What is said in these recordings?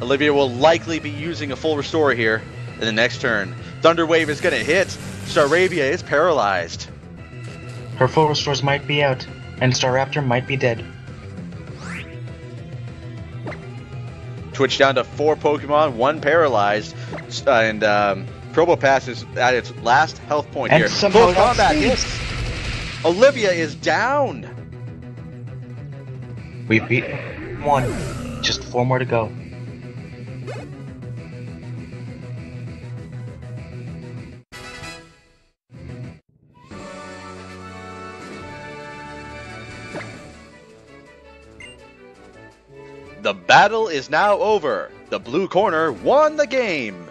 Olivia will likely be using a full restore here in the next turn. Thunder Wave is going to hit. Staravia is paralyzed. Her full restores might be out, and Staraptor might be dead. Twitch down to 4 Pokemon, 1 paralyzed, and Probopass is at its last health point and here. Full combat hits. Olivia is down. We beat 1. Just 4 more to go. The battle is now over. The blue corner won the game.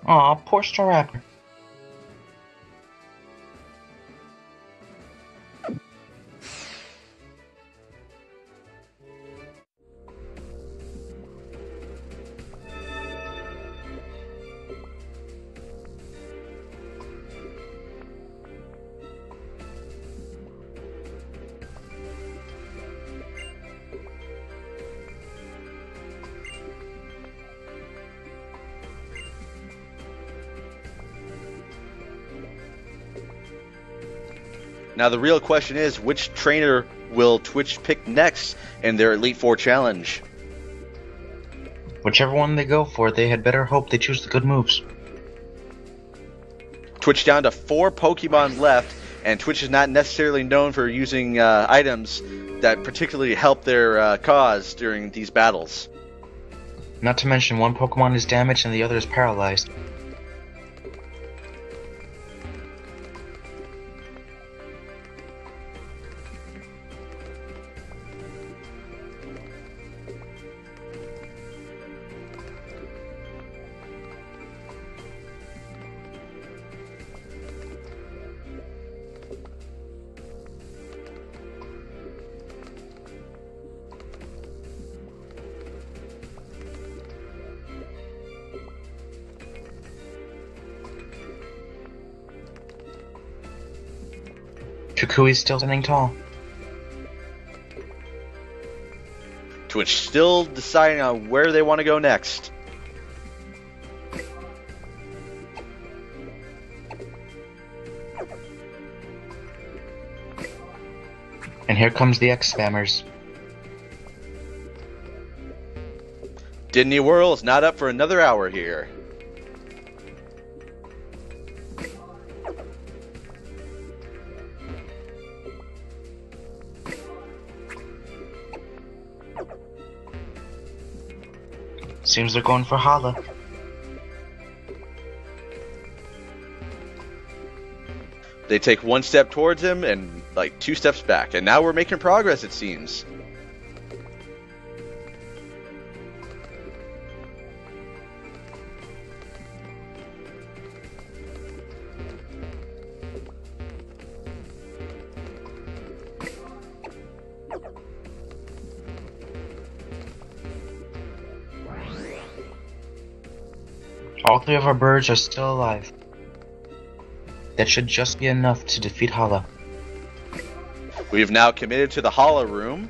Aw, poor Staraptor. Now the real question is, which trainer will Twitch pick next in their Elite Four challenge? Whichever one they go for, they had better hope they choose the good moves. Twitch down to 4 Pokemon left, and Twitch is not necessarily known for using items that particularly help their cause during these battles. Not to mention, one Pokemon is damaged and the other is paralyzed. Kukui's still standing tall. Twitch still deciding on where they want to go next. And here comes the X-Spammers. Disney World is not up for another hour here. Seems they're going for Hala. They take 1 step towards him and like 2 steps back, and now we're making progress, it seems. All 3 of our birds are still alive. That should just be enough to defeat Hala. We have now committed to the Hala room.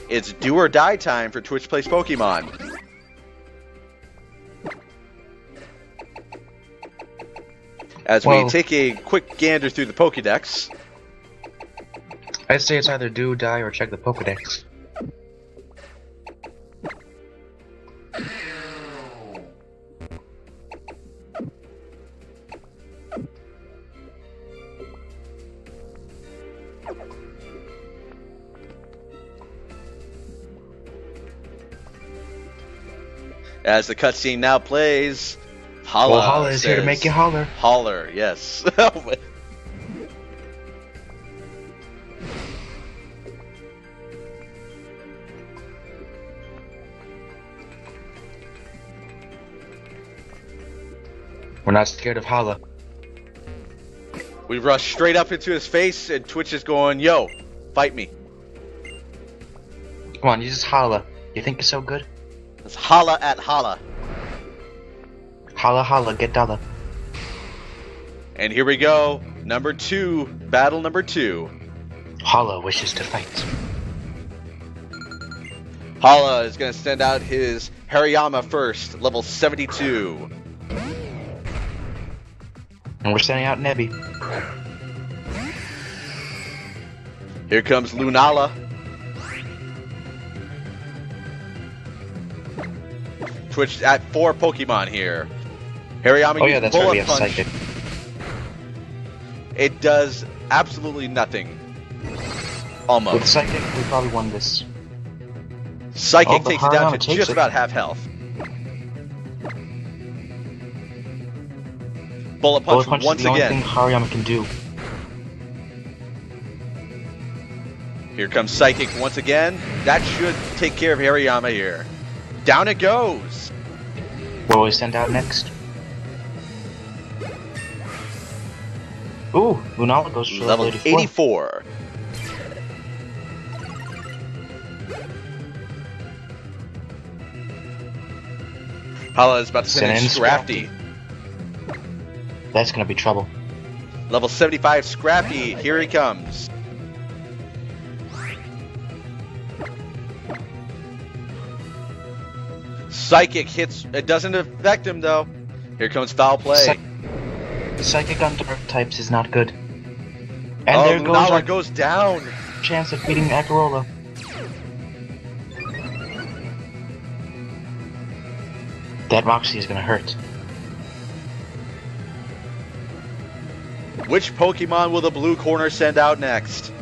It's do or die time for Twitch Plays Pokemon. As we take a quick gander through the Pokédex. I'd say it's either do, die, or check the Pokédex. As the cutscene now plays, Hala. Well, Hala is here to make you holler. Holler, yes. We're not scared of Hala. We rush straight up into his face, and Twitch is going, "Yo, fight me." Come on, you just Hala. You think you're so good? Let's Hala at Hala. Hala Hala, get dollar. And here we go. Number 2, battle number 2. Hala wishes to fight. Hala is going to send out his Hariyama first, level 72. And we're sending out Nebby. Here comes Lunala. Twitch at 4 Pokemon here. Hariyama Oh yeah, uses that's right, we Bullet have Punch. Psychic. It does absolutely nothing. Almost. With Psychic, we probably won this. Psychic but takes it down Hariyama to takes just it. about half health. Bullet Punch, Bullet Punch once is the only again. thing Hariyama can do. Here comes Psychic once again. That should take care of Hariyama here. Down it goes. What will we send out next? Ooh, Lunala goes to Level 84. 84. Hala is about to send in Send in Scrafty. That's gonna be trouble. Level 75 Scrafty. Here he comes. Psychic hits. It doesn't affect him though. Here comes Foul Play. Psychic on dark types is not good. And Oh, there goes Lunala our goes down. chance of beating Akarola. That Moxie is gonna hurt. Which Pokemon will the blue corner send out next?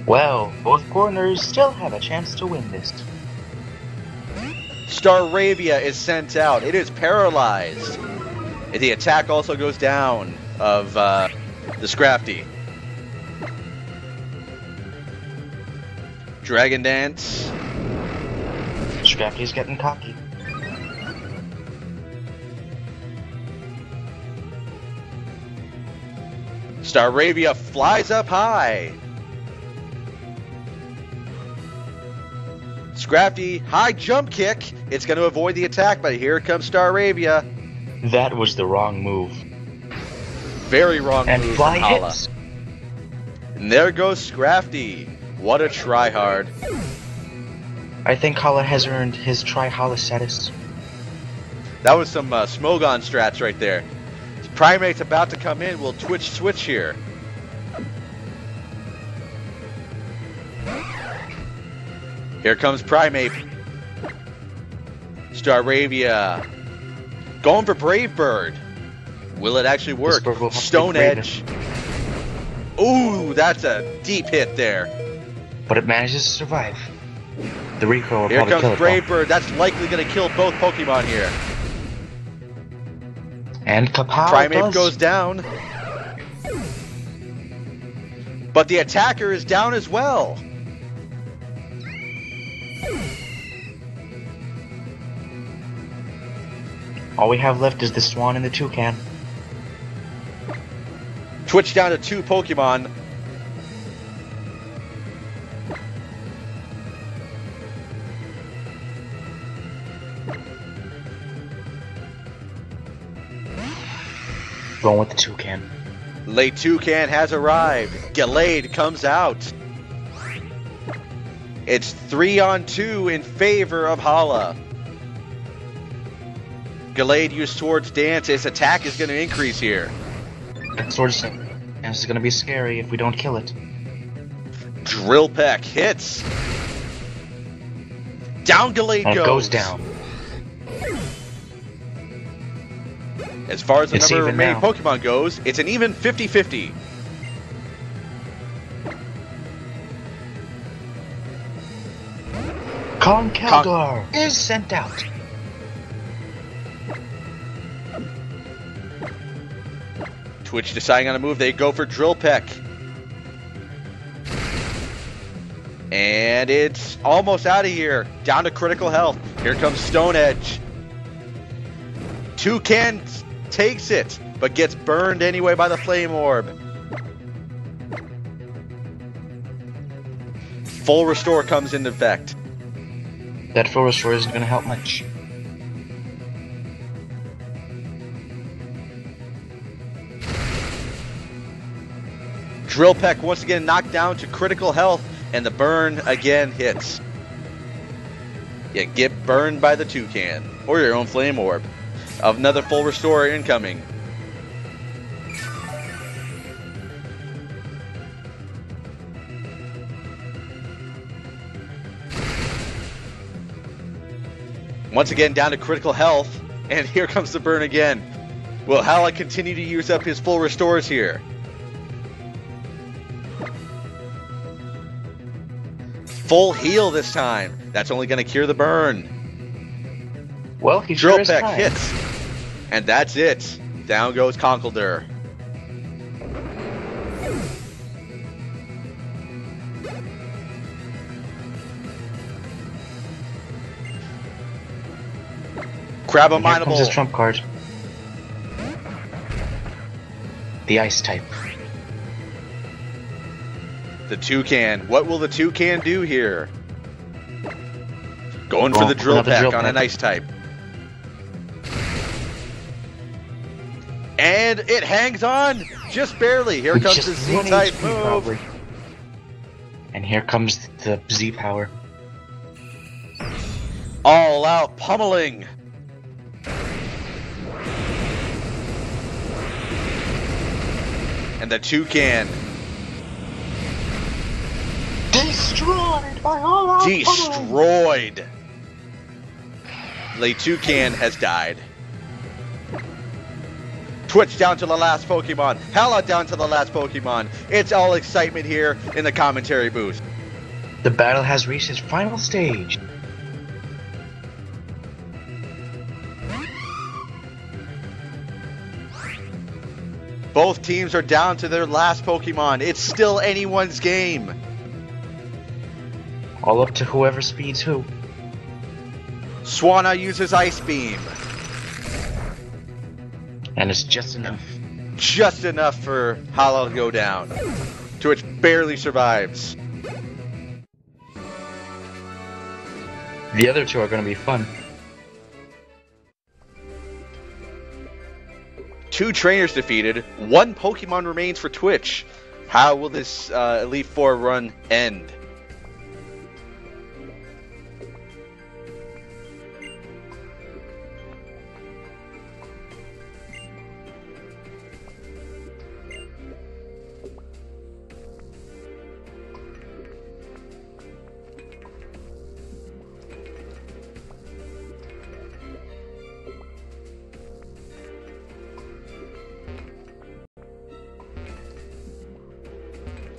Well, both corners still have a chance to win this. Staravia is sent out. It is paralyzed. The attack also goes down of the Scrafty. Dragon Dance. Scrafty's getting cocky. Staravia flies up high. Scrafty, high jump kick. It's going to avoid the attack, but here comes Staravia. That was the wrong move. Very wrong And move fly from Hala. hits. And there goes Scrafty. What a tryhard. I think Hala has earned his Tri-Hala status. That was some Smogon strats right there. Primate's about to come in. We'll Twitch switch here. Here comes Primate. Staravia. Going for Brave Bird. Will it actually work? This bird will have to Stone be brave Edge. Ooh, that's a deep hit there. But it manages to survive. The recoil will Here probably kill comes it Brave though. Bird. That's likely going to kill both Pokemon here. And Kapow Primate does. goes down. But the attacker is down as well. All we have left is the Swan and the Toucan. Twitch down to 2 Pokemon. Going with the Toucan. Late Toucan has arrived. Gallade comes out. It's 3-on-2 in favor of Hala. Gallade used Swords Dance. His attack is going to increase here. That Sword Dance is gonna be scary if we don't kill it. Drill Peck hits. Down Gallade And it goes. goes down. As far as the It's number of even remaining now. Pokemon goes, it's an even 50-50. Conkeldurr is sent out. Twitch deciding on a move. They go for Drill Peck. And it's almost out of here. Down to critical health. Here comes Stone Edge. Toucan takes it, but gets burned anyway by the Flame Orb. Full Restore comes into effect. That full restore isn't going to help much. Drill Peck once again knocked down to critical health, and the burn again hits. You get burned by the Toucan, or your own Flame Orb. Another full restore incoming. Once again down to critical health, and here comes the burn again. Will Hala continue to use up his full restores here? Full heal this time. That's only going to cure the burn. Well, he Drill sure is Peck trying. hits. And that's it. Down goes Conkeldurr. Grab a And here comes his mineable. trump card. The ice type. The Toucan. What will the Toucan do here? Going for Well, the Drill another Peck Drill on Peck. an ice type. And it hangs on just barely. Here With comes just the Z 1 type HP move. probably. And here comes the Z power. All out pummeling. And the Toucan Destroyed by all our destroyed. The Toucan has died. Twitch down to the last Pokemon. Hala down to the last Pokemon. It's all excitement here in the commentary booth. The battle has reached its final stage. Both teams are down to their last Pokemon. It's still anyone's game. All up to whoever speeds who. Swanna uses Ice Beam. And it's just enough. Just enough for Hala to go down. Twitch barely survives. The other two are going to be fun. Two trainers defeated. One Pokemon remains for Twitch. How will this Elite Four run end?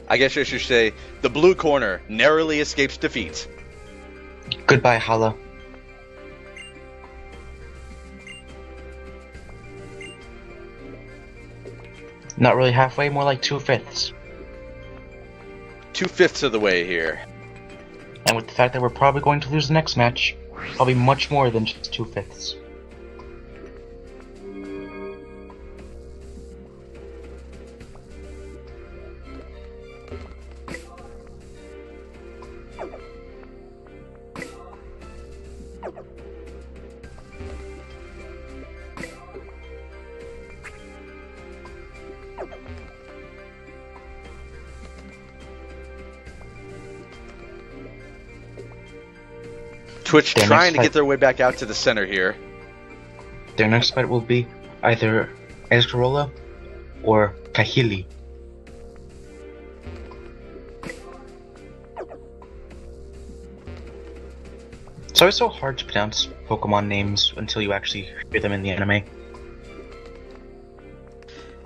I guess I should say, the blue corner narrowly escapes defeat. Goodbye, Hala. Not really halfway, more like 2/5. 2/5 of the way here. And with the fact that we're probably going to lose the next match, probably much more than just 2/5. Twitch Their trying next to get fight- their way back out to the center here. Their next fight will be either Escarola or Kahili. It's always so hard to pronounce Pokemon names until you actually hear them in the anime.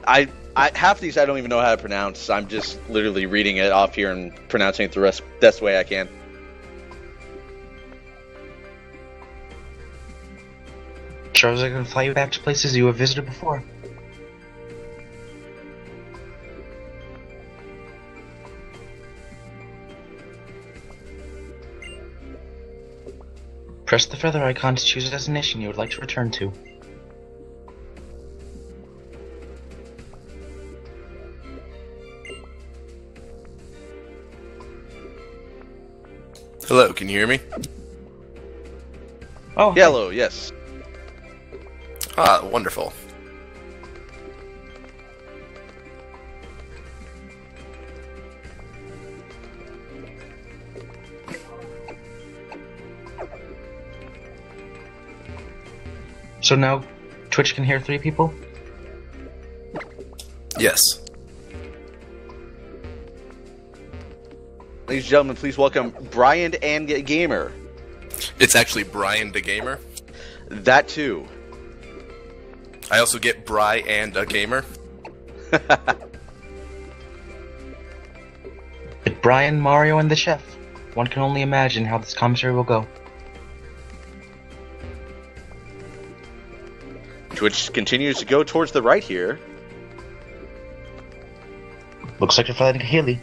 I half these I don't even know how to pronounce. I'm just literally reading it off here and pronouncing it the best way I can. Charizard can fly you back to places you have visited before. Press the feather icon to choose a destination you would like to return to. Hello, can you hear me? Oh, Yellow, yes. Ah, wonderful. So now Twitch can hear 3 people? Yes. Ladies and gentlemen, please welcome Brian and Gamer. It's actually Brian the Gamer. That too. I also get Bry and a Gamer. With Brian, Mario, and the chef, one can only imagine how this commentary will go. Twitch continues to go towards the right here. Looks like you're fighting Haley.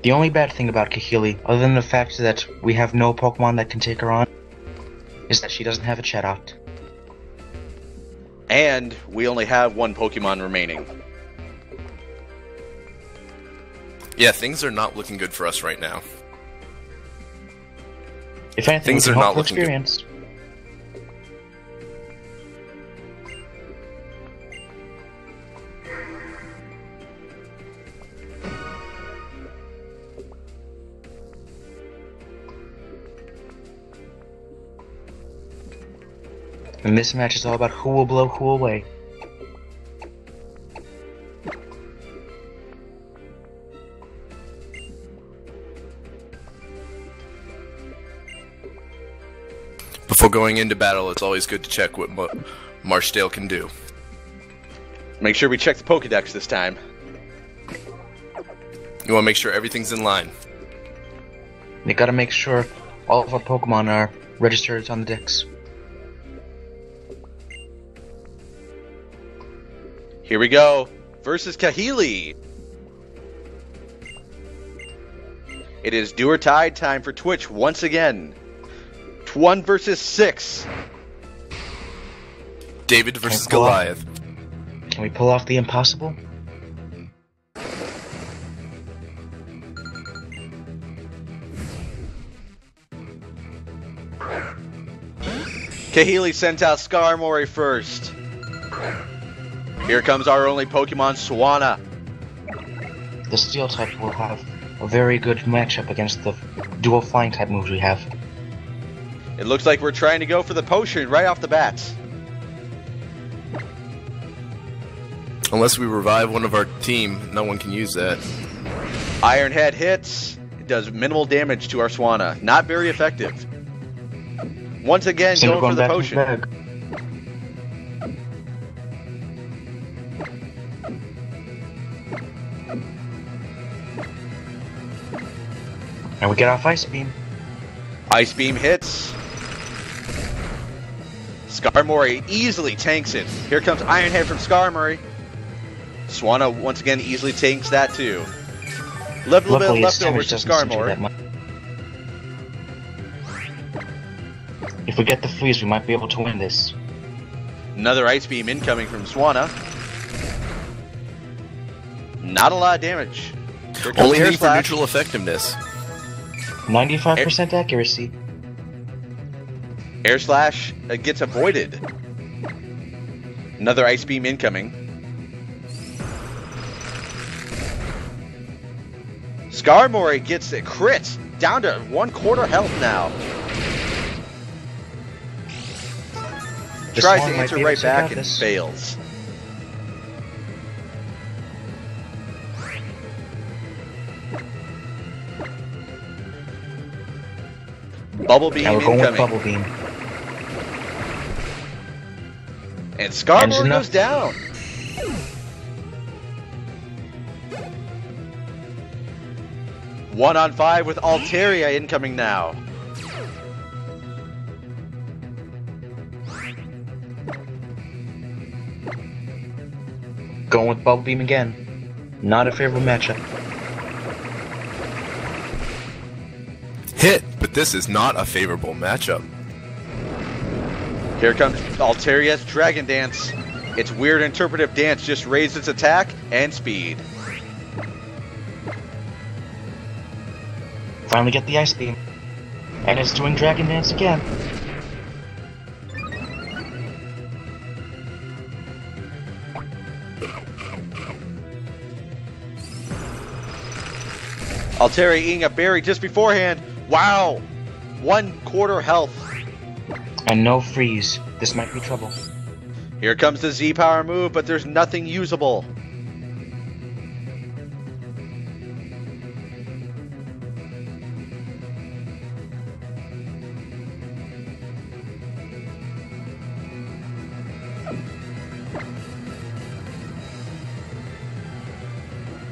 The only bad thing about Kahili, other than the fact that we have no Pokemon that can take her on, is that she doesn't have a Chatot. And we only have one Pokemon remaining. Yeah, things are not looking good for us right now. If anything, Things we are can not hope for looking good. experience. And this match is all about who will blow who away. Before going into battle, it's always good to check what Marshdale can do. Make sure we check the Pokedex this time. You want to make sure everything's in line. We gotta make sure all of our Pokemon are registered on the Dex. Here we go. Versus Kahili. It is do or die time for Twitch once again. 1 versus 6. David versus pull off- Goliath. Can we pull off the impossible? Kahili sent out Skarmory first. Here comes our only Pokemon, Swanna. The Steel type will have a very good matchup against the dual flying type moves we have. It looks like we're trying to go for the potion right off the bat. Unless we revive one of our team, no one can use that. Iron Head hits. It does minimal damage to our Swanna. Not very effective. Once again, Seem to going for the back to potion. bag. And we get off Ice Beam. Ice Beam hits. Skarmory easily tanks it. Here comes Iron Head from Skarmory. Swanna once again easily tanks that too. Little bit Luckily, its left over damage to doesn't seem to be Skarmory. that much. If we get the freeze, we might be able to win this. Another Ice Beam incoming from Swanna. Not a lot of damage. Here comes Only Air need for Slash. neutral effectiveness. 95% accuracy. Air Slash gets avoided. Another Ice Beam incoming. Skarmory gets a crit. Down to 1/4 health now. This Tries one to might answer be able right to take back out and this. fails. Bubble Beam Now we're going with incoming. Bubble Beam. And Skarmory enough. goes down. One on 5 with Altaria incoming now. Going with Bubble Beam again. Not a favorable matchup. Hit, but this is not a favorable matchup. Here comes Alteria's Dragon Dance. Its weird interpretive dance just raised its attack and speed. Finally get the Ice Beam. And it's doing Dragon Dance again. Altaria eating a berry just beforehand. Wow! 1/4 health. And no freeze. This might be trouble. Here comes the Z-Power move, but there's nothing usable.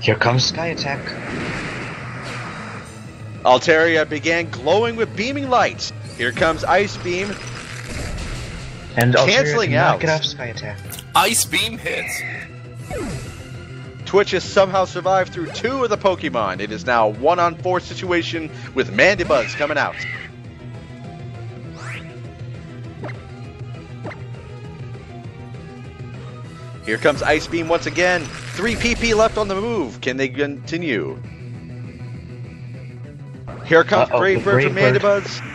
Here comes Sky Attack. Altaria began glowing with beaming lights. Here comes Ice Beam. And Altaria Canceling can out. knock it off Sky Attack. Ice Beam hits. Twitch has somehow survived through 2 of the Pokemon. It is now a 1-on-4 situation with Mandibuzz coming out. Here comes Ice Beam once again. 3 PP left on the move. Can they continue? Here comes Brave Bird from Brave Bird. Mandibuzz.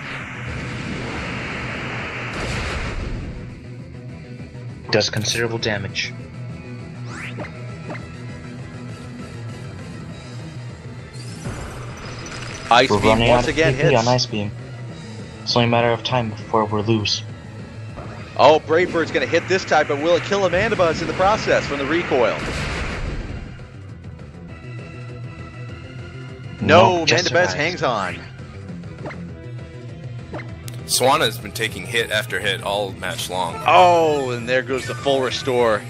Does considerable damage. Ice We're Beam running out once of again PP hits. on Ice Beam. It's only a matter of time before we lose. Oh, Brave Bird's going to hit this time, but will it kill a Mandibuzz in the process from the recoil? No, just Mandibuzz survives. hangs on. Swanna's been taking hit after hit all match long. Oh, and there goes the full restore.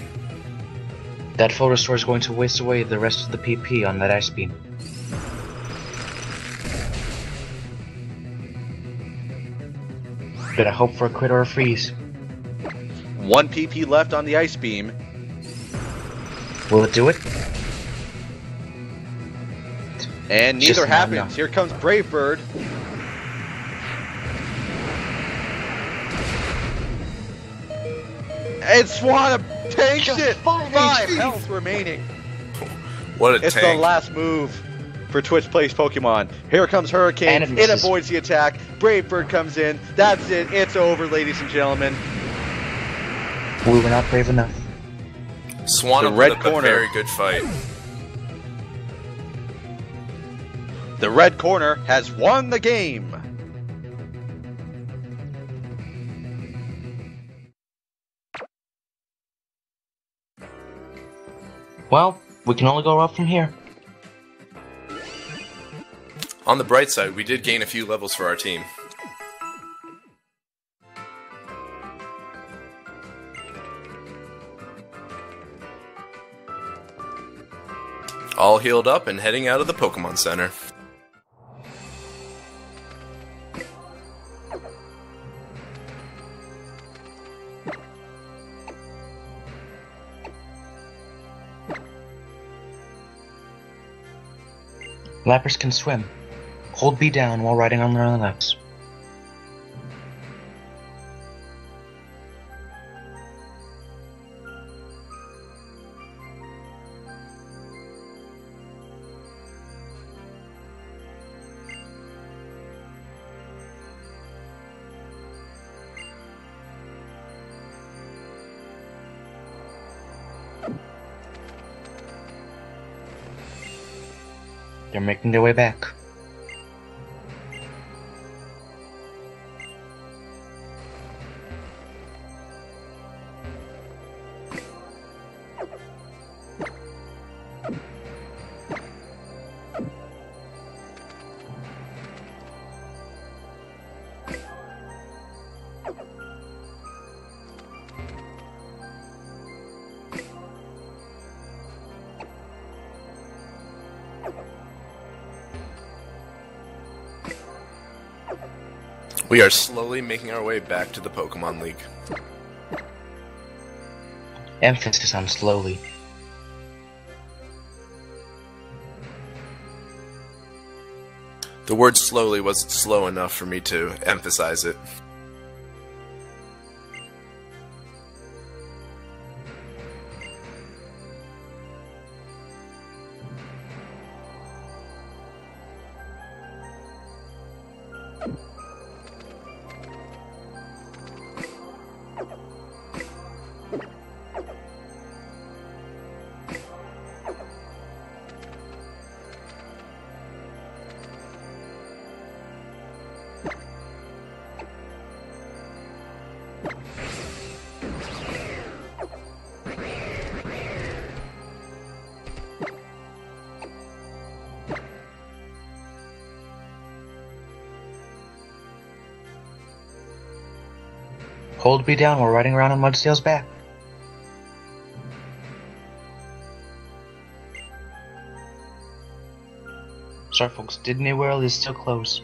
That full restore is going to waste away the rest of the PP on that Ice Beam. Better hope for a crit or a freeze. 1 PP left on the Ice Beam. Will it do it? And Just neither not happens. enough. Here comes Brave Bird. And Swanna takes Just it! 5 5 HP. health remaining. What a It's tank. the last move for Twitch Plays Pokemon. Here comes Hurricane. And it It misses. avoids the attack. Brave Bird comes in. That's it. It's over, ladies and gentlemen. We were not brave enough. Swanna the red put up corner. a very good fight. The red corner has won the game. Well, we can only go up from here. On the bright side, we did gain a few levels for our team. All healed up and heading out of the Pokemon Center. Lappers can swim. Hold B down while riding on their laps. They're making their way back. We are slowly making our way back to the Pokemon League. Emphasis on slowly. The word slowly wasn't slow enough for me to emphasize it. Hold me down, we're riding around on Mudstail's back. Sorry folks, Disney World is still closed.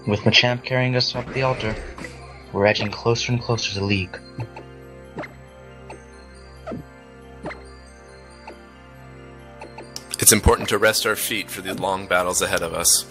With Machamp carrying us up the altar, we're edging closer and closer to the League. It's important to rest our feet for the long battles ahead of us.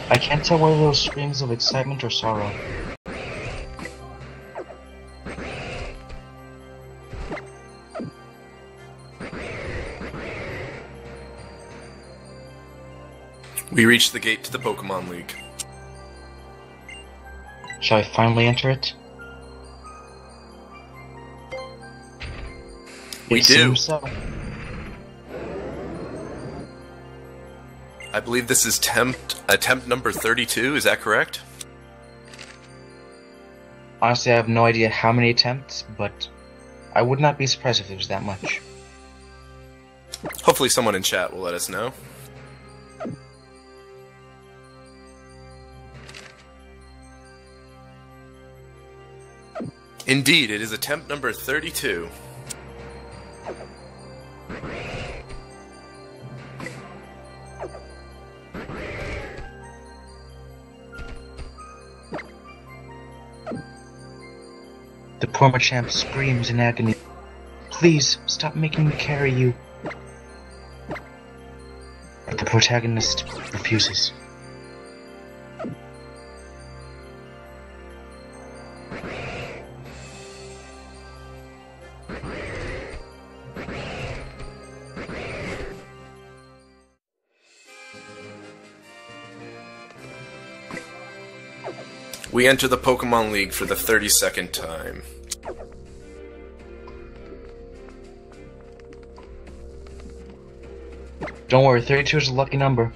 I can't tell whether those screams of excitement or sorrow. We reached the gate to the Pokémon League. Shall I finally enter it? We It do. seems so. I believe this is attempt number 32, is that correct? Honestly, I have no idea how many attempts, but I would not be surprised if it was that much. Hopefully someone in chat will let us know. Indeed, it is attempt number 32. The poor Machamp screams in agony. Please, stop making me carry you. But the protagonist refuses. We enter the Pokémon League for the 32nd time. Don't worry, 32 is a lucky number.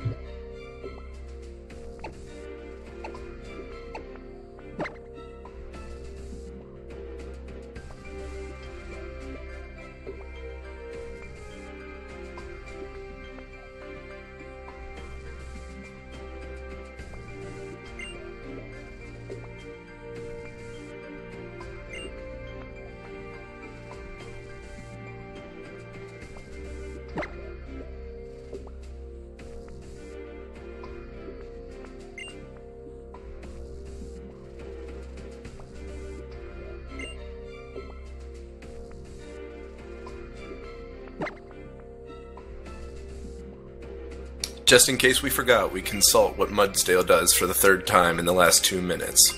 Just in case we forgot, we consult what Mudsdale does for the third time in the last 2 minutes.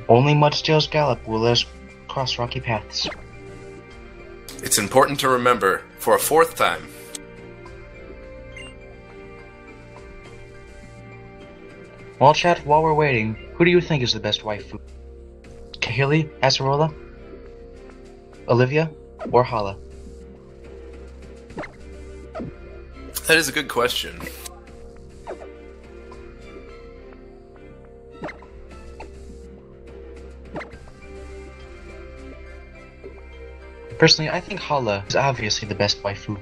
Only Mudsdale's gallop will let us cross rocky paths. It's important to remember, for a fourth time. Well, chat, while we're waiting, who do you think is the best waifu? Kahili, Acerola, Olivia, or Hala? That is a good question. Personally, I think Hala is obviously the best waifu.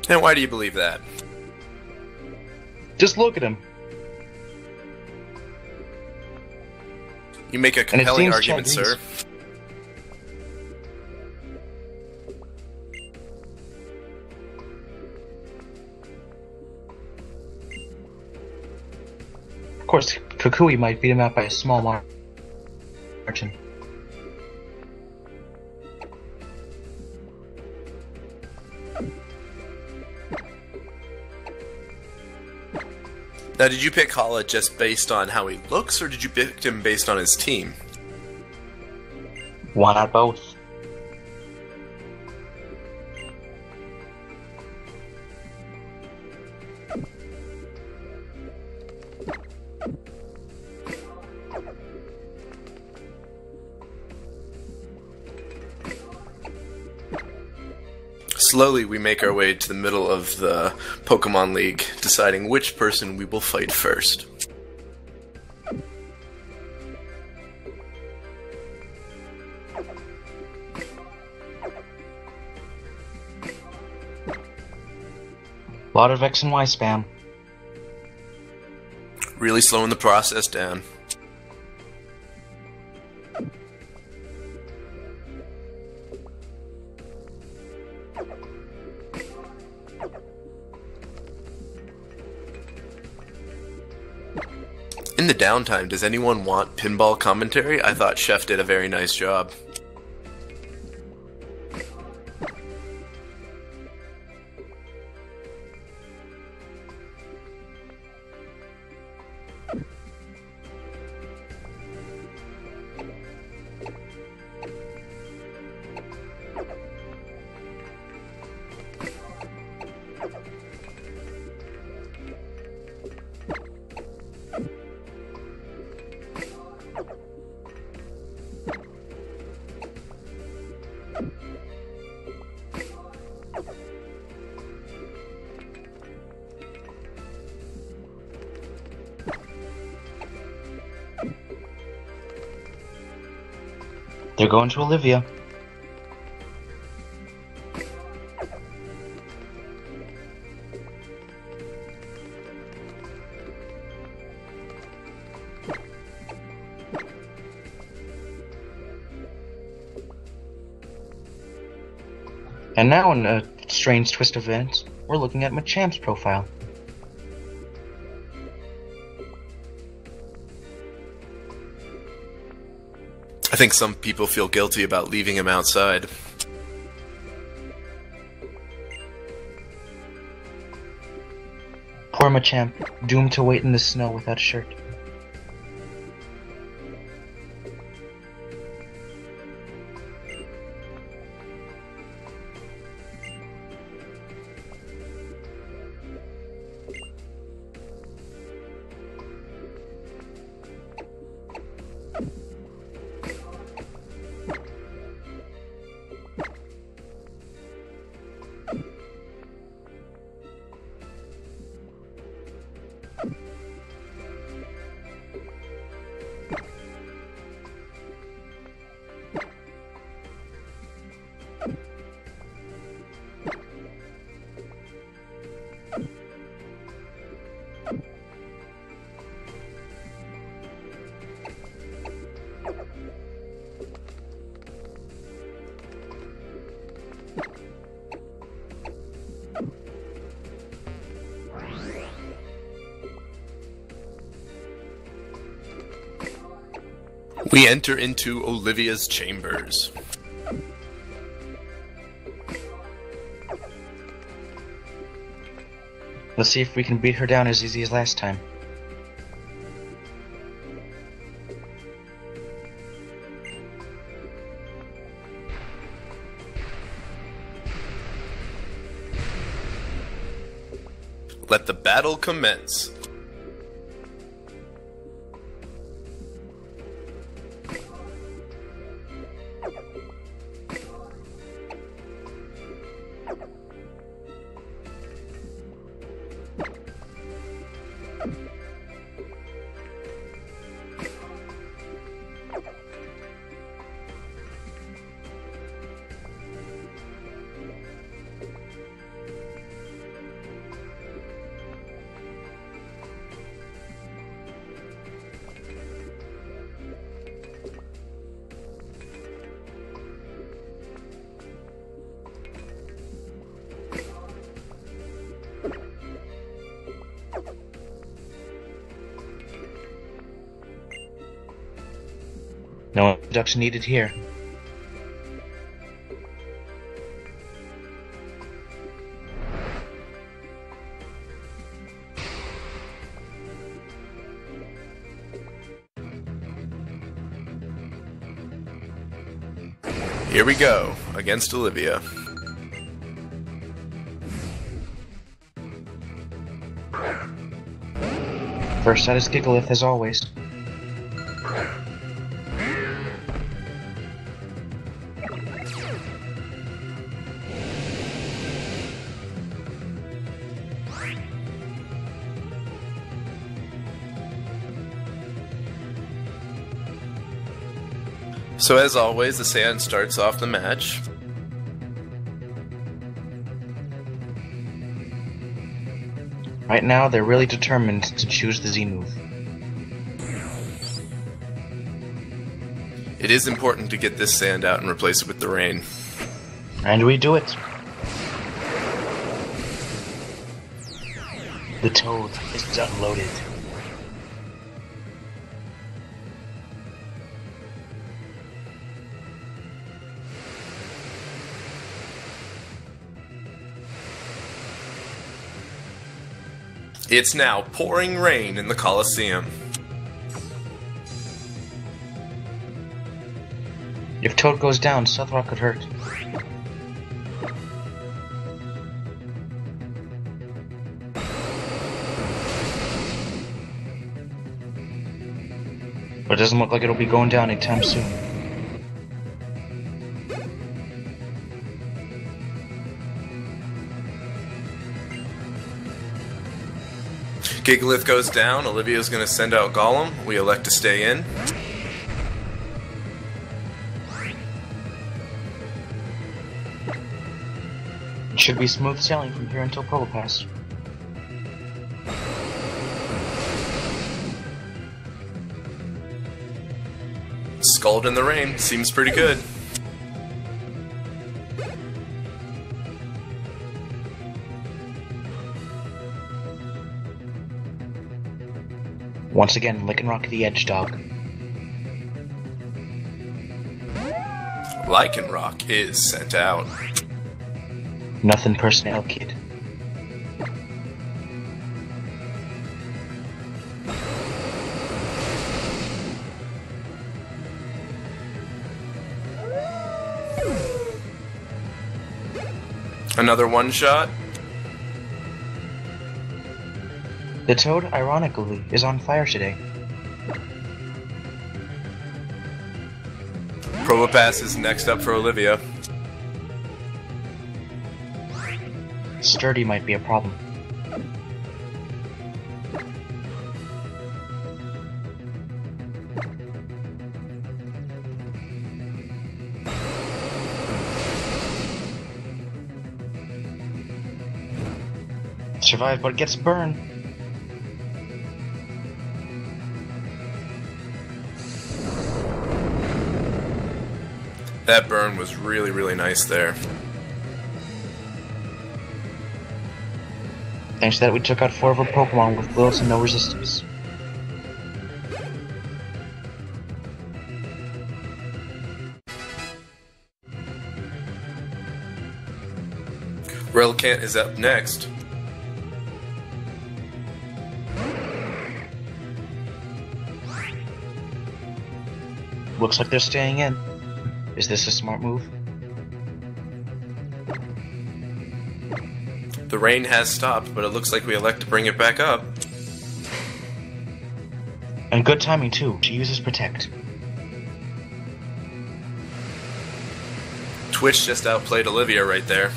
And why do you believe that? Just look at him. You make a compelling seems argument, Chinese. sir. Of course, Kukui might beat him out by a small margin. Now, did you pick Hala just based on how he looks, or did you pick him based on his team? Why not both? Slowly, we make our way to the middle of the Pokémon League, deciding which person we will fight first. A lot of X and Y spam. Really slowing the process down. In the downtime, does anyone want pinball commentary? I thought Chef did a very nice job. They're going to Olivia. And now, in a strange twist of events, we're looking at Machamp's profile. I think some people feel guilty about leaving him outside. Poor Machamp, doomed to wait in the snow without a shirt. We enter into Olivia's chambers. Let's see if we can beat her down as easy as last time. Let the battle commence. No introduction needed here. Here we go, against Olivia. First out is Gigalith as always. So as always, the sand starts off the match. Right now, they're really determined to choose the Z move. It is important to get this sand out and replace it with the rain. And we do it. The Toad is unloaded. It's now pouring rain in the Colosseum. If Toad goes down, Stealth could hurt. But it doesn't look like it'll be going down anytime soon. Gigalith goes down, Olivia's gonna send out Golem, we elect to stay in. It should be smooth sailing from here until Probopass. Scald in the rain, seems pretty good. Once again, Lycanroc the Edge Dog. Lycanroc is sent out. Nothing personnel, kid. Another one shot. The Toad, ironically, is on fire today. Probopass is next up for Olivia. Sturdy might be a problem. Survive, but gets burned. That burn was really, really nice there. Thanks to that, we took out 4 of our Pokemon with little to no resistance. Relicanth is up next. Looks like they're staying in. Is this a smart move? The rain has stopped, but it looks like we elect to bring it back up. And good timing too. She uses Protect. Twitch just outplayed Olivia right there.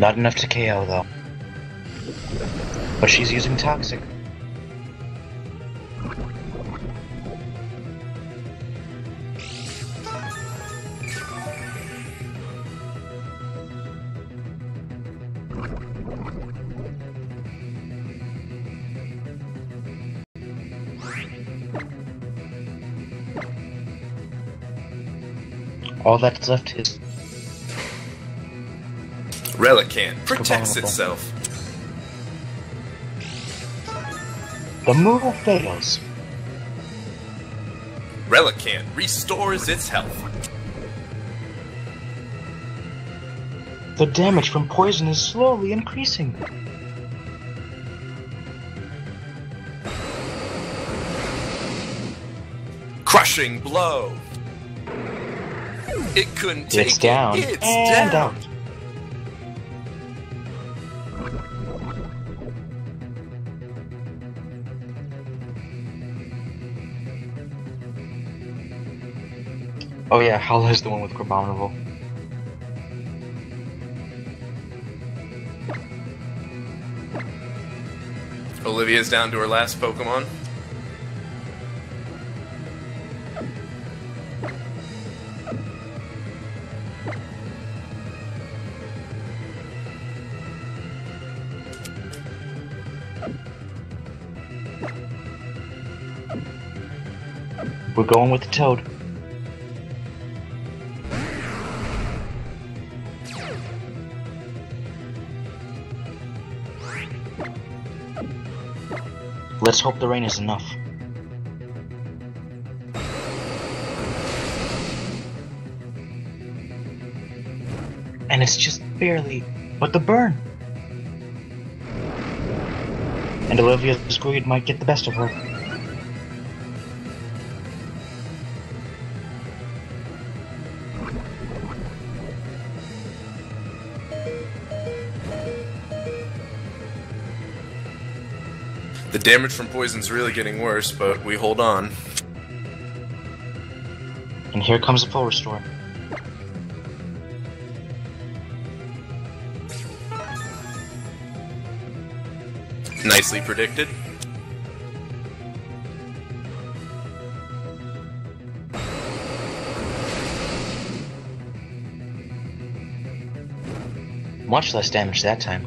Not enough to KO though. But she's using Toxic. All that's left is Relicanth protects itself. the move fails. Relicanth restores its health. The damage from poison is slowly increasing. Crushing blow. It couldn't take It's down. it. It's and down. out. Oh yeah, Hala is the one with Abominable. Olivia's down to her last Pokemon. We're going with the Toad. Let's hope the rain is enough. And it's just barely, but the burn! And Olivia's greed might get the best of her. The damage from poison's really getting worse, but we hold on. And here comes a full restore. Nicely predicted. Much less damage that time.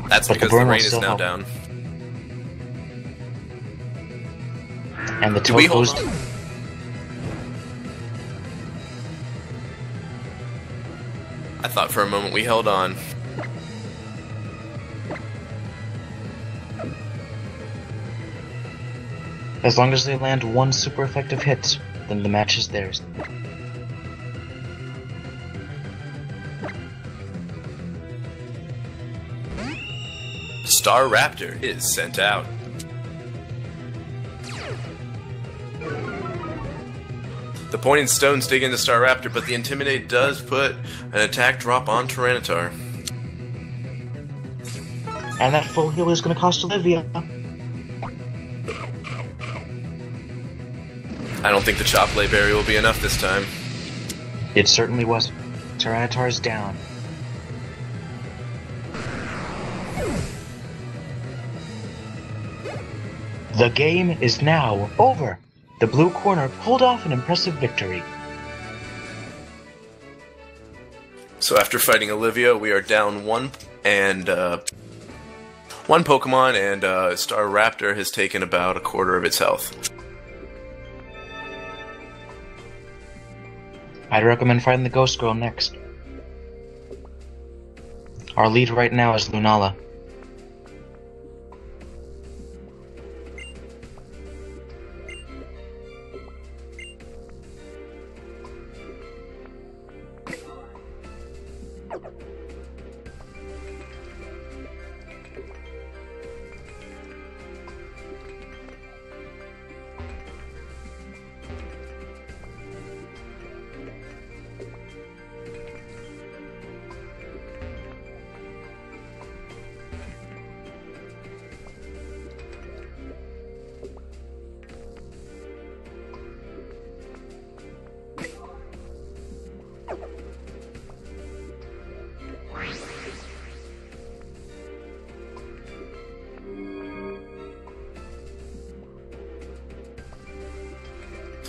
That's But the because the burn will rain is still now help. down. And the Do we Toad hold goes... on? I thought for a moment we held on. As long as they land one super effective hit, then the match is theirs. Star Raptor is sent out. The Pointed Stones dig into Star Raptor, but the Intimidate does put an attack drop on Tyranitar. And that full heal is going to cost Olivia. I don't think the Choplay Berry will be enough this time. It certainly was. Tyranitar's down. The game is now over. The blue corner pulled off an impressive victory. So after fighting Olivia, we are down one Pokemon, and Star Raptor has taken about a quarter of its health. I'd recommend fighting the Ghost Girl next. Our lead right now is Lunala.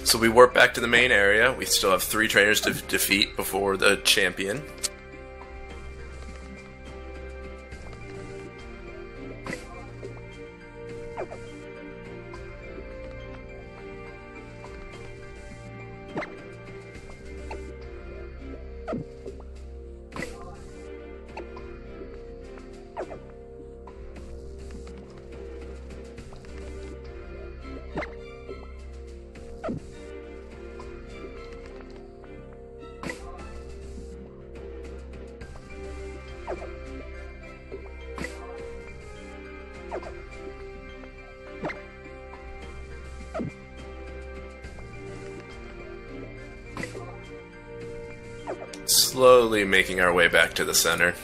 So we warp back to the main area. We still have 3 trainers to defeat before the champion. Slowly making our way back to the center.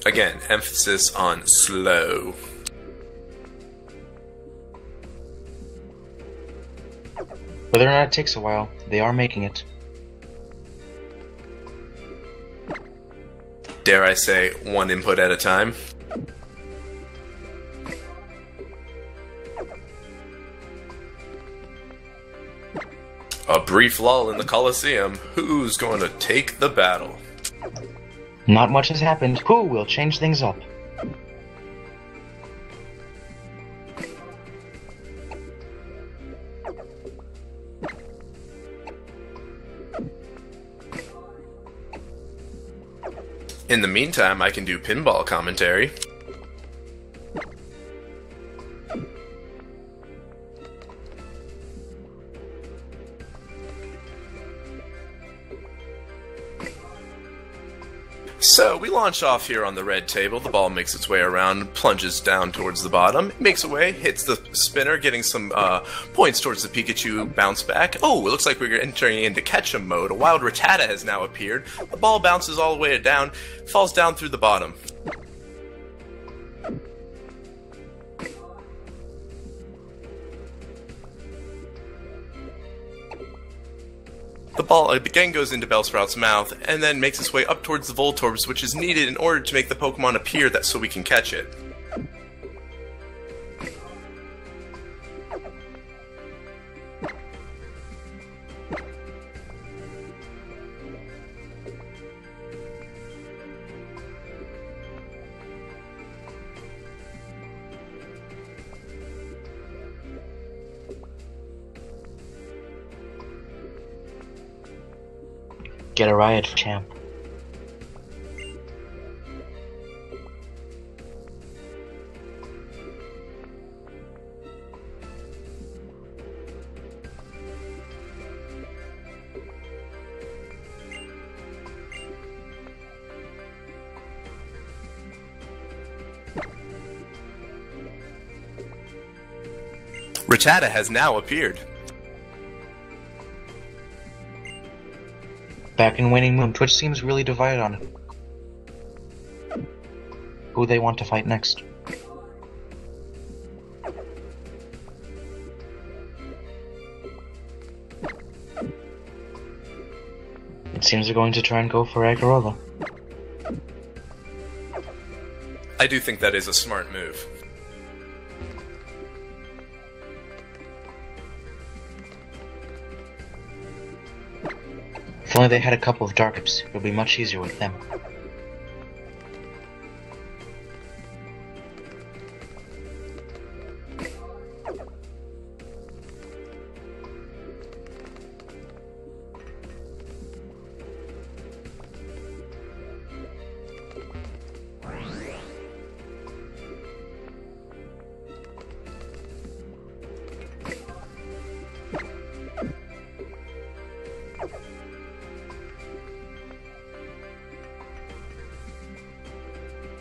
Again, emphasis on slow. Whether or not it takes a while, they are making it. Dare I say, 1 input at a time. A brief lull in the Colosseum. Who's going to take the battle? Not much has happened. Who will change things up? In the meantime, I can do pinball commentary. So, we launch off here on the red table. The ball makes its way around, plunges down towards the bottom, makes a way, hits the spinner, getting some points towards the Pikachu bounce back. Oh, it looks like we're entering into catch-em mode. A wild Rattata has now appeared. The ball bounces all the way down, falls down through the bottom. The ball again goes into Bellsprout's mouth, and then makes its way up towards the Voltorbs, which is needed in order to make the Pokemon appear so we can catch it. Get a riot, champ. Rattata has now appeared. Back in Waning Moon, Twitch seems really divided on it. Who they want to fight next. It seems they're going to try and go for Agarola. I do think that is a smart move. If only they had a couple of Darkups, it would be much easier with them.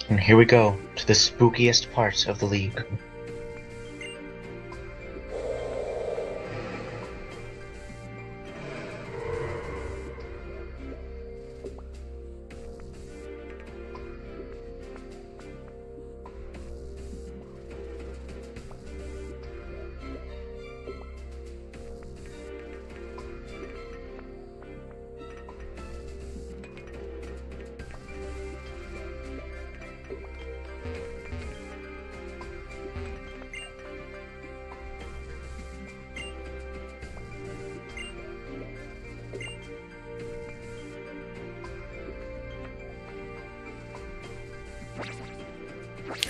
And here we go, to the spookiest part of the league.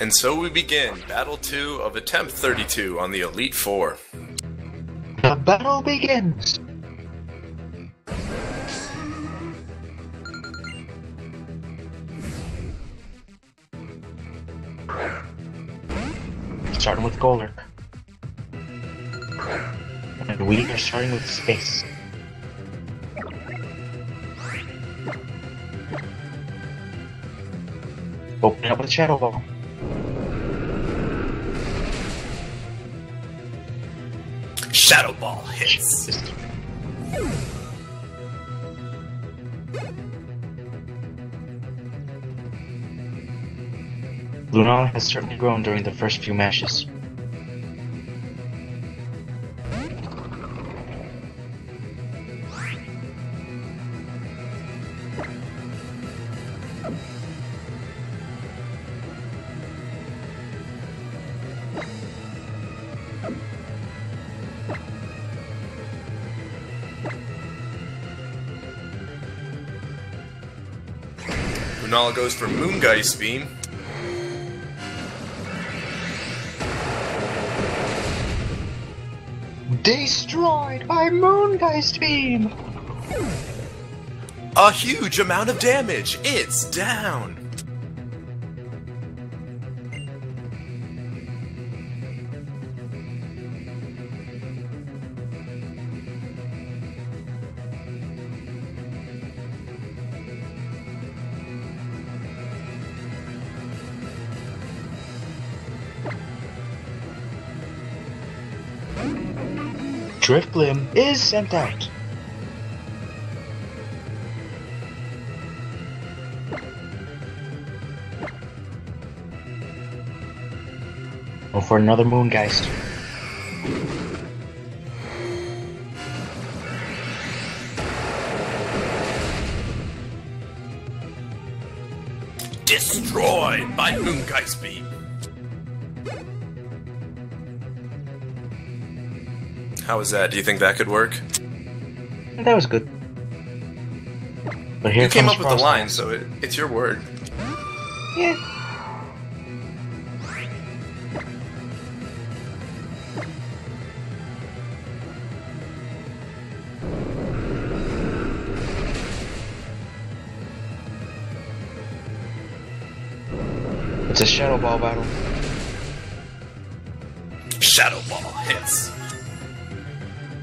And so we begin Battle 2 of Attempt 32 on the Elite Four. The battle begins! Starting with Golurk. And we are starting with Space. Opening up with Shadow Ball. Shadow Ball hits. Lunala has certainly grown during the first few matches. Lunala goes for Moongeist Beam. Destroyed by Moongeist Beam! A huge amount of damage. It's down. Driftlim is sent out. Oh, for another Moongeist. Destroyed by Moongeist Beam. How was that? Do you think that could work? That was good. But here You came comes up with the Frostlass. line, so it's your word. Yeah. It's a Shadow Ball battle. Shadow Ball hits.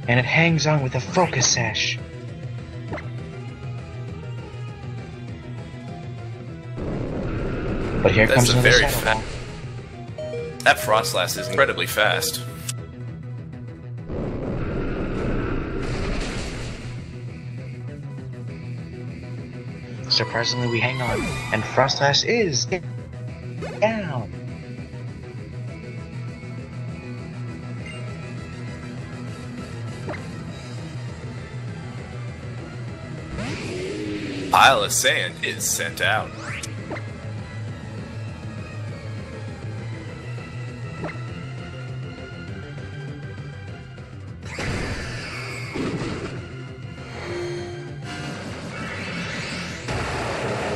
And it hangs on with a Focus Sash. But here That's comes a another very Shadow Ball. That Frostlass is incredibly fast. Surprisingly, we hang on, and Frostlass is down. Pile of Sand is sent out.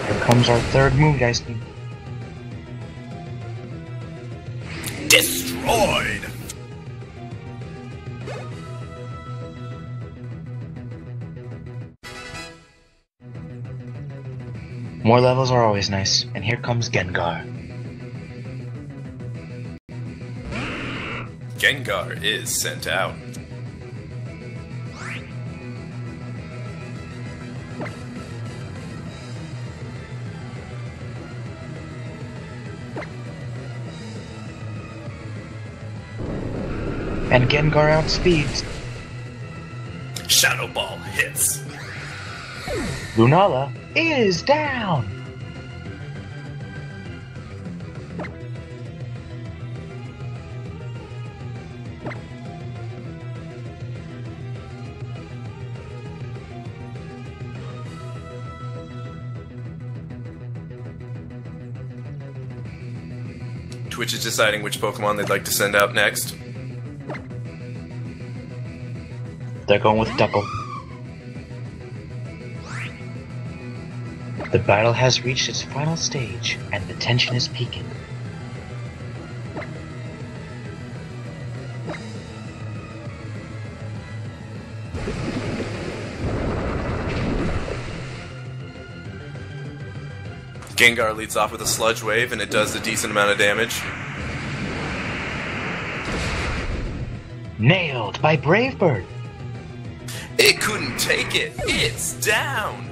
Here comes our third Moongeist Beam. Destroyed. More levels are always nice, and here comes Gengar. Gengar is sent out. And Gengar outspeeds. Shadow Ball hits. Lunala is down. Twitch is deciding which Pokemon they'd like to send out next. They're going with Duckle. The battle has reached its final stage, and the tension is peaking. Gengar leads off with a Sludge Wave, and it does a decent amount of damage. Nailed by Brave Bird! It couldn't take it! It's down!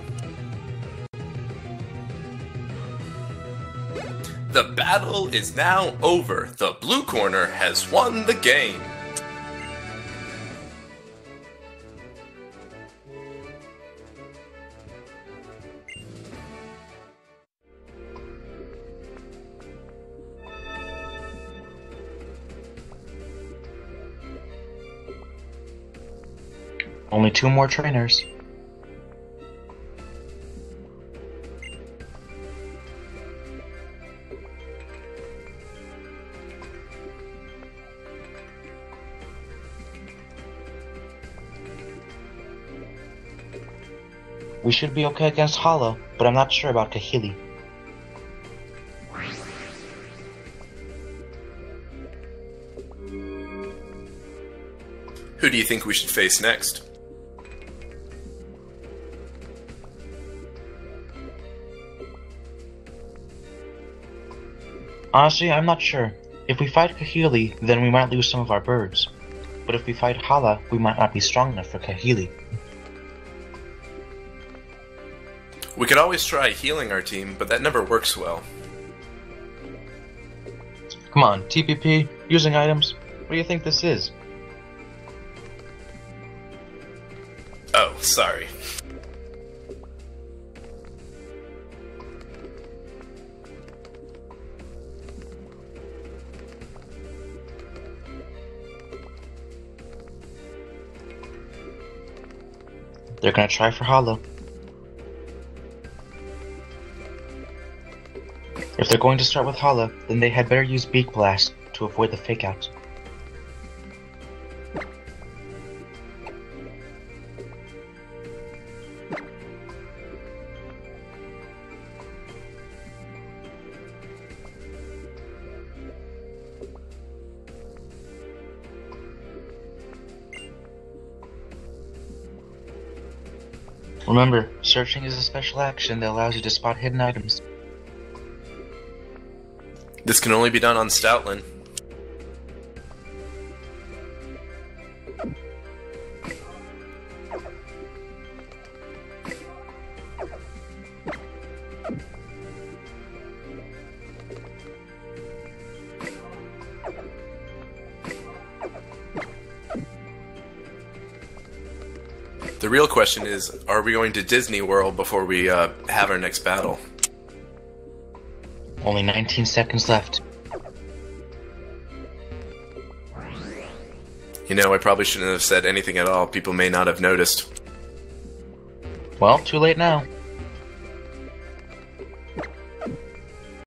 The battle is now over. The blue corner has won the game. Only 2 more trainers. We should be okay against Hala, but I'm not sure about Kahili. Who do you think we should face next? Honestly, I'm not sure. If we fight Kahili, then we might lose some of our birds. But if we fight Hala, we might not be strong enough for Kahili. We could always try healing our team, but that never works well. Come on, TPP, using items. What do you think this is? Oh, sorry. They're gonna try for Hala. If they're going to start with Hala, then they had better use Beak Blast to avoid the fake out. Remember, searching is a special action that allows you to spot hidden items. This can only be done on Stoutland. The real question is, are we going to Disney World before we have our next battle? Only 19 seconds left. You know, I probably shouldn't have said anything at all. People may not have noticed. Well, too late now.